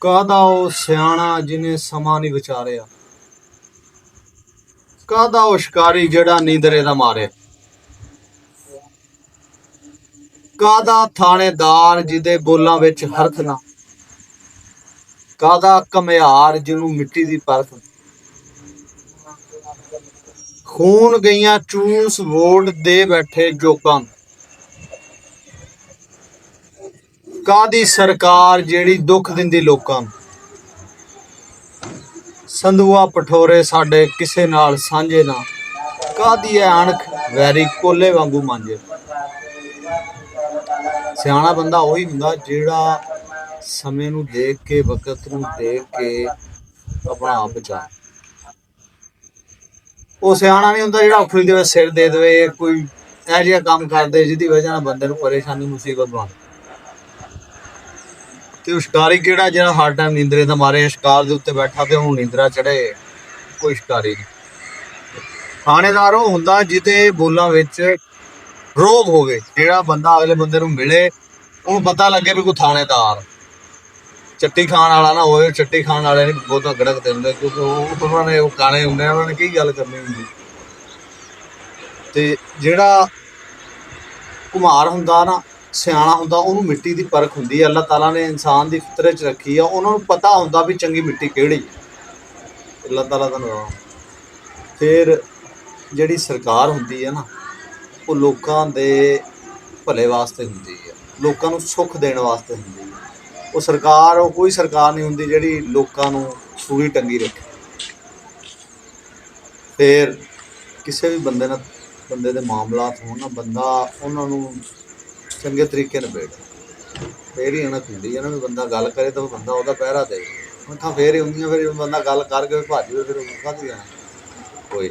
ਕਾਹਦਾ ਉਹ ਸਿਆਣਾ ਜਿਹਨੇ ਸਮਾਂ ਨਹੀਂ ਵਿਚਾਰਿਆ, ਕਾਹਦਾ ਉਹ ਸ਼ਿਕਾਰੀ ਜਿਹੜਾ ਨੀਂਦਰੇ ਦਾ ਮਾਰੇ, ਕਾਹਦਾ ਥਾਣੇਦਾਰ ਜਿਹਦੇ ਬੋਲਾਂ ਵਿੱਚ ਹਰਖ ਨਾ, ਕਾਹਦਾ ਘੁਮਿਆਰ ਜਿਹਨੂੰ ਮਿੱਟੀ ਦੀ ਪਰਖ। ਖੂਨ ਗਈਆਂ ਚੂਸ ਵੋਟ ਦੇ ਬੈਠੇ ਜੋਕਾਂ, ਕਾਹਦੀ ਸਰਕਾਰ ਜਿਹੜੀ ਦੁੱਖ ਦਿੰਦੀ ਲੋਕਾਂ ਨੂੰ। ਸੰਧੂਆ ਪਠੋਰੇ ਸਾਡੇ ਕਿਸੇ ਨਾਲ ਸਾਂਝੇ ਨਾ, ਕਾਹਦੀ ਐ ਅਣਖ ਵੈਰੀ ਕੋਲੇ ਵਾਂਗੂ ਮਾਂਜੇ। ਸਿਆਣਾ ਬੰਦਾ ਉਹੀ ਹੁੰਦਾ ਜਿਹੜਾ ਸਮੇਂ ਨੂੰ ਦੇਖ ਕੇ, ਵਕਤ ਨੂੰ ਦੇਖ ਕੇ ਆਪਣਾ ਆਪ ਬਚਾਏ। ਉਹ ਸਿਆਣਾ ਨਹੀਂ ਹੁੰਦਾ ਜਿਹੜਾ ਉਖਲੀ ਦੇ ਸਿਰ ਦੇ ਦੇਵੇ, ਕੋਈ ਇਹੋ ਜਿਹਾ ਕੰਮ ਕਰਦੇ ਜਿਹਦੀ ਵਜ੍ਹਾ ਨਾਲ ਬੰਦੇ ਨੂੰ ਪਰੇਸ਼ਾਨੀ ਮੁਸੀਬਤ ਬਣਾ। ਤੇ ਉਹ ਸ਼ਿਕਾਰੀ ਕਿਹੜਾ ਜਿਹੜਾ ਹਰ ਟਾਈਮ ਨੀਂਦਰੇ ਦਾ ਮਾਰੇ ਸ਼ਿਕਾਰ ਦੇ ਉੱਤੇ ਬੈਠਾ ਤੇ ਉਹਨੂੰ ਨੀਂਦਰਾ ਚੜੇ, ਕੋਈ ਸ਼ਿਕਾਰੀ ਨਹੀਂ। ਥਾਣੇਦਾਰ ਉਹ ਹੁੰਦਾ ਜਿਹਦੇ ਬੋਲਾਂ ਵਿੱਚ ਰੋਬ ਹੋਵੇ, ਜਿਹੜਾ ਬੰਦਾ ਅਗਲੇ ਬੰਦੇ ਨੂੰ ਮਿਲੇ ਉਹਨੂੰ ਪਤਾ ਲੱਗੇ ਵੀ ਕੋਈ ਥਾਣੇਦਾਰ। ਚੱਟੀ ਖਾਣ ਵਾਲਾ ਨਾ ਹੋਵੇ, ਚੱਟੀ ਖਾਣ ਵਾਲੇ ਨਹੀਂ ਬਹੁਤਾ ਗੜਕ ਦਿੰਦੇ, ਕਿਉਂਕਿ ਉਹਨਾਂ ਨੇ ਉਹ ਕਾਣੇ ਹੁੰਦੇ ਆ, ਉਹਨਾਂ ਨੇ ਕੀ ਗੱਲ ਕਰਨੀ ਹੁੰਦੀ। ਤੇ ਜਿਹੜਾ ਘੁਮਾਰ ਹੁੰਦਾ ਨਾ, ਸਿਆਣਾ ਹੁੰਦਾ, ਉਹਨੂੰ ਮਿੱਟੀ ਦੀ ਪਰਖ ਹੁੰਦੀ ਹੈ। ਅੱਲਾਹ ਤਾਲਾ ਨੇ ਇਨਸਾਨ ਦੀ ਫਿਤਰਤ 'ਚ ਰੱਖੀ ਆ, ਉਹਨਾਂ ਨੂੰ ਪਤਾ ਹੁੰਦਾ ਵੀ ਚੰਗੀ ਮਿੱਟੀ ਕਿਹੜੀ। ਅੱਲਾਹ ਤਾਲਾ ਦਾ ਨਾਮ। ਫਿਰ ਜਿਹੜੀ ਸਰਕਾਰ ਹੁੰਦੀ ਹੈ ਨਾ, ਉਹ ਲੋਕਾਂ ਦੇ ਭਲੇ ਵਾਸਤੇ ਹੁੰਦੀ ਹੈ, ਲੋਕਾਂ ਨੂੰ ਸੁੱਖ ਦੇਣ ਵਾਸਤੇ ਹੁੰਦੀ ਹੈ। ਉਹ ਸਰਕਾਰ, ਉਹ ਕੋਈ ਸਰਕਾਰ ਨਹੀਂ ਹੁੰਦੀ ਜਿਹੜੀ ਲੋਕਾਂ ਨੂੰ ਸੂਈ ਟੰਗੀ ਰੱਖੇ। ਫਿਰ ਕਿਸੇ ਵੀ ਬੰਦੇ ਦੇ ਮਾਮਲਾਤ ਹੋਣ ਨਾ, ਬੰਦਾ ਉਹਨਾਂ ਨੂੰ ਚੰਗੇ ਤਰੀਕੇ ਨਾਲ ਬੈਠ, ਫੇਰ ਹੀ ਅਣਖ ਹੁੰਦੀ ਹੈ ਨਾ। ਵੀ ਬੰਦਾ ਗੱਲ ਕਰੇ ਤਾਂ ਬੰਦਾ ਉਹਦਾ ਪਹਿਰਾ ਦੇ, ਅੱਖਾਂ ਫੇਰ ਹੀ ਹੁੰਦੀਆਂ। ਫਿਰ ਬੰਦਾ ਗੱਲ ਕਰਕੇ ਭੱਜ ਜਾਵੇ, ਫਿਰ ਕਾਹਦੀ ਜਾਣਾ ਕੋਈ।